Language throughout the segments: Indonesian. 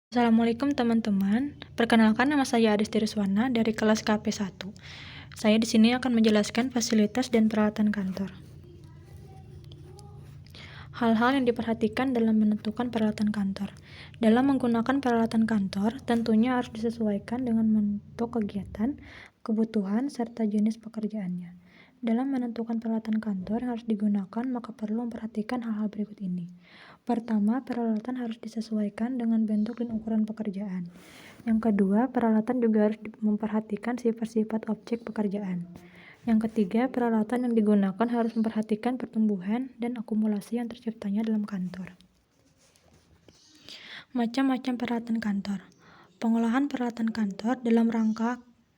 Assalamualaikum teman-teman. Perkenalkan, nama saya Adisti Ruswana dari kelas KP1. Saya di sini akan menjelaskan fasilitas dan peralatan kantor. Hal-hal yang diperhatikan dalam menentukan peralatan kantor. Dalam menggunakan peralatan kantor, tentunya harus disesuaikan dengan bentuk kegiatan, kebutuhan, serta jenis pekerjaannya. Dalam menentukan peralatan kantor yang harus digunakan, maka perlu memperhatikan hal-hal berikut ini. Pertama, peralatan harus disesuaikan dengan bentuk dan ukuran pekerjaan. Yang kedua, peralatan juga harus memperhatikan sifat-sifat objek pekerjaan. Yang ketiga, peralatan yang digunakan harus memperhatikan pertumbuhan dan akumulasi yang terciptanya dalam kantor. Macam-macam peralatan kantor. Pengolahan peralatan kantor dalam rangka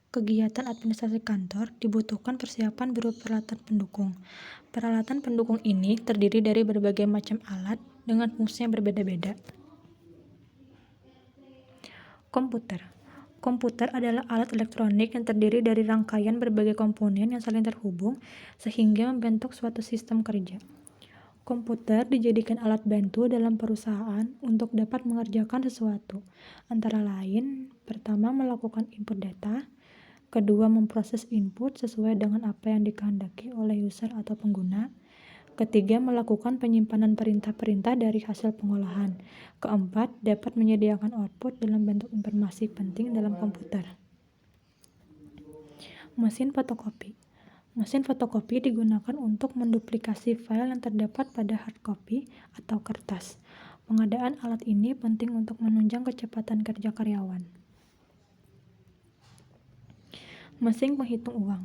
kegiatan administrasi kantor dibutuhkan persiapan berupa peralatan pendukung. Peralatan pendukung ini terdiri dari berbagai macam alat dengan fungsi yang berbeda-beda. Komputer adalah alat elektronik yang terdiri dari rangkaian berbagai komponen yang saling terhubung sehingga membentuk suatu sistem kerja. Komputer dijadikan alat bantu dalam perusahaan untuk dapat mengerjakan sesuatu, antara lain, pertama melakukan input data, kedua memproses input sesuai dengan apa yang dikehendaki oleh user atau pengguna, ketiga, melakukan penyimpanan perintah-perintah dari hasil pengolahan. Keempat, dapat menyediakan output dalam bentuk informasi penting dalam komputer. Mesin fotokopi. Mesin fotokopi digunakan untuk menduplikasi file yang terdapat pada hard copy atau kertas. Pengadaan alat ini penting untuk menunjang kecepatan kerja karyawan. Mesin penghitung uang.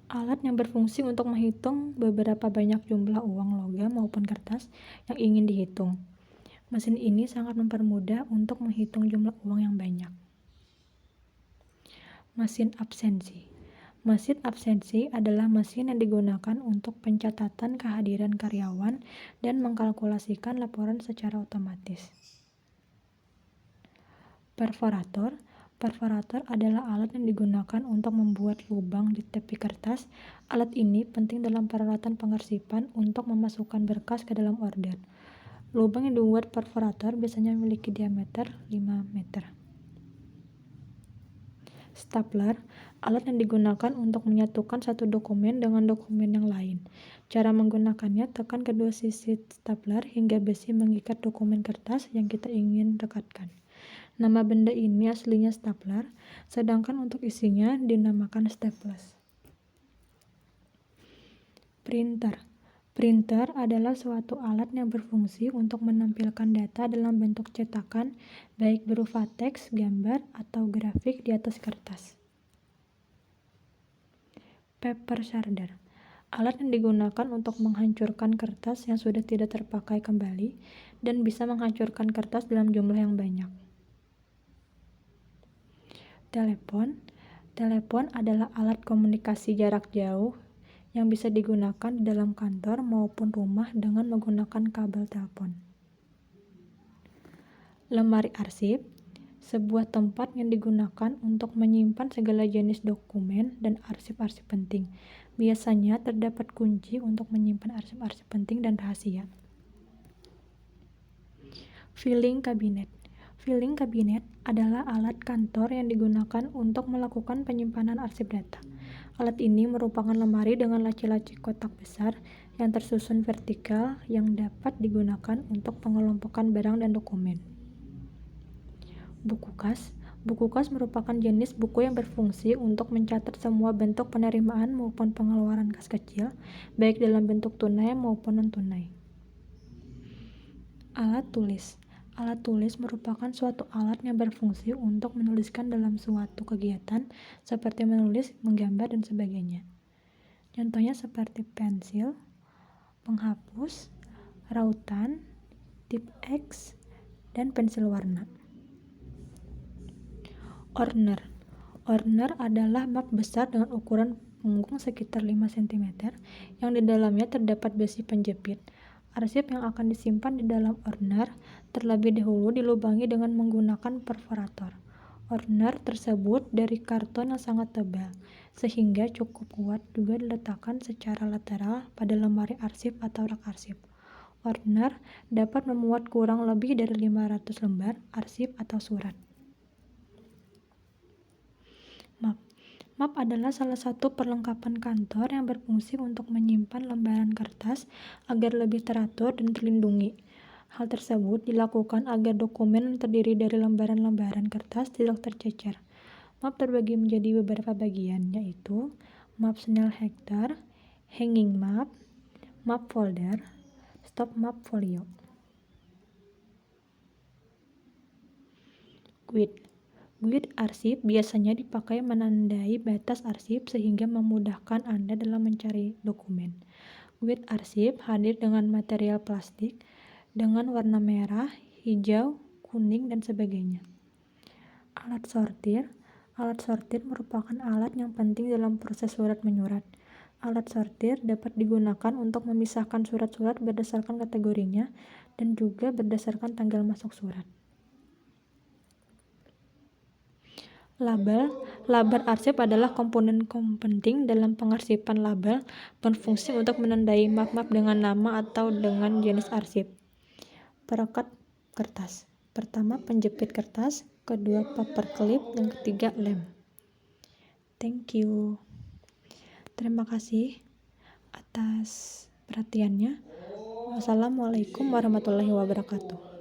Alat yang berfungsi untuk menghitung beberapa banyak jumlah uang logam maupun kertas yang ingin dihitung. Mesin ini sangat mempermudah untuk menghitung jumlah uang yang banyak. Mesin absensi. Mesin absensi adalah mesin yang digunakan untuk pencatatan kehadiran karyawan dan mengkalkulasikan laporan secara otomatis. Perforator. Perforator adalah alat yang digunakan untuk membuat lubang di tepi kertas. Alat ini penting dalam peralatan pengarsipan untuk memasukkan berkas ke dalam order. Lubang yang dibuat perforator biasanya memiliki diameter 5 meter. Stapler, alat yang digunakan untuk menyatukan satu dokumen dengan dokumen yang lain. Cara menggunakannya, tekan kedua sisi stapler hingga besi mengikat dokumen kertas yang kita ingin rekatkan. Nama benda ini aslinya stapler, sedangkan untuk isinya dinamakan staples. Printer. Printer adalah suatu alat yang berfungsi untuk menampilkan data dalam bentuk cetakan, baik berupa teks, gambar, atau grafik di atas kertas. Paper sharder. Alat yang digunakan untuk menghancurkan kertas yang sudah tidak terpakai kembali dan bisa menghancurkan kertas dalam jumlah yang banyak. Telepon. Telepon adalah alat komunikasi jarak jauh yang bisa digunakan di dalam kantor maupun rumah dengan menggunakan kabel telepon. Lemari arsip, sebuah tempat yang digunakan untuk menyimpan segala jenis dokumen dan arsip-arsip penting. Biasanya terdapat kunci untuk menyimpan arsip-arsip penting dan rahasia. Filing cabinet. Filing cabinet adalah alat kantor yang digunakan untuk melakukan penyimpanan arsip data. Alat ini merupakan lemari dengan laci-laci kotak besar yang tersusun vertikal yang dapat digunakan untuk pengelompokan barang dan dokumen. Buku kas. Buku kas merupakan jenis buku yang berfungsi untuk mencatat semua bentuk penerimaan maupun pengeluaran kas kecil, baik dalam bentuk tunai maupun non-tunai. Alat tulis. Alat tulis merupakan suatu alat yang berfungsi untuk menuliskan dalam suatu kegiatan seperti menulis, menggambar, dan sebagainya. Contohnya seperti pensil, penghapus, rautan, tip X, dan pensil warna. Orner. Orner adalah map besar dengan ukuran punggung sekitar 5 cm yang di dalamnya terdapat besi penjepit. Arsip yang akan disimpan di dalam orner terlebih dahulu dilubangi dengan menggunakan perforator. Orner tersebut dari karton yang sangat tebal, sehingga cukup kuat juga diletakkan secara lateral pada lemari arsip atau rak arsip. owner dapat memuat kurang lebih dari 500 lembar arsip atau surat. Map. Map adalah salah satu perlengkapan kantor yang berfungsi untuk menyimpan lembaran kertas agar lebih teratur dan terlindungi. Hal tersebut dilakukan agar dokumen yang terdiri dari lembaran-lembaran kertas tidak tercecer. Map terbagi menjadi beberapa bagian, yaitu map Snell-Hector, hanging map, map folder, stop map folio. Guide arsip biasanya dipakai menandai batas arsip sehingga memudahkan Anda dalam mencari dokumen. Guide arsip hadir dengan material plastik dengan warna merah, hijau, kuning, dan sebagainya. Alat sortir. Alat sortir merupakan alat yang penting dalam proses surat menyurat. Alat sortir dapat digunakan untuk memisahkan surat-surat berdasarkan kategorinya dan juga berdasarkan tanggal masuk surat. Label. Label arsip adalah komponen penting dalam pengarsipan. Label berfungsi untuk menandai map-map dengan nama atau dengan jenis arsip. Perekat kertas. Pertama, penjepit kertas. Kedua, paperclip. Yang ketiga, lem. Thank you. Terima kasih atas perhatiannya. Wassalamualaikum warahmatullahi wabarakatuh.